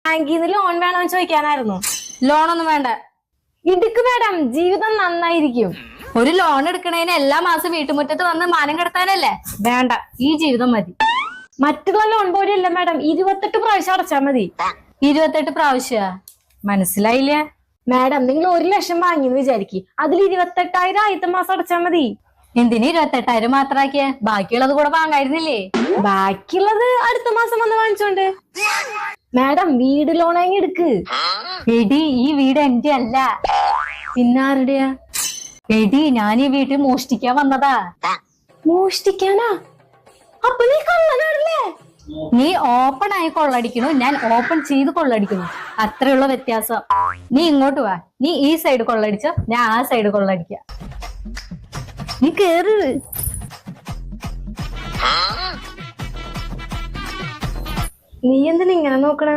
ബാങ്കിൽ നിന്ന് ലോൺ വേണോന്ന് ചോദിക്കാനായിരുന്നു. ലോണൊന്നും വേണ്ട. ഇടുക്ക് മാഡം, ജീവിതം നന്നായിരിക്കും. ഒരു ലോൺ എടുക്കണേന് എല്ലാ മാസം വീട്ടുമുറ്റത്ത് വന്ന് മാനം കെടുത്താനല്ലേ? വേണ്ട, ഈ ജീവിതം മതി. മറ്റുള്ള ലോൺ പോലെയല്ല മാഡം, 28 പ്രാവശ്യം അടച്ചാൽ മതി. 28 പ്രാവശ്യ? മനസ്സിലായില്ല മാഡം. നിങ്ങൾ 1 ലക്ഷം വാങ്ങിയെന്ന് വിചാരിക്കും, അതിൽ 28,000 ആദ്യത്തെ മാസം അടച്ചാൽ മതി. എന്തിന് 28,000 മാത്രാക്കിയ? ബാക്കിയുള്ളത് കൂടെ വാങ്ങായിരുന്നില്ലേ? ബാക്കിയുള്ളത് അടുത്ത മാസം വന്ന് വാങ്ങിച്ചോണ്ട്. മാഡം, വീട് ലോൺ എടുക്ക്. എടി, ഈ വീട് എന്റെ അല്ല. പിന്നാരുടെയാ? എടി, ഞാൻ ഈ വീട്ടിൽ മോഷ്ടിക്കാൻ വന്നതാ. മോഷ്ടിക്കാനാ? അപ്പൊ നീ കള്ളനാണല്ലേ? നീ ഓപ്പൺ ആയി കൊള്ളടിക്കണു, ഞാൻ ഓപ്പൺ ചെയ്ത് കൊള്ളടിക്കുന്നു. അത്രയുള്ള വ്യത്യാസം. നീ ഇങ്ങോട്ട് വാ. നീ ഈ സൈഡ് കൊള്ളടിച്ചോ, ഞാൻ ആ സൈഡ് കൊള്ളടിക്ക. നീ കേറ്. നീ എന്തിനാ ഇങ്ങനെ നോക്കണേ?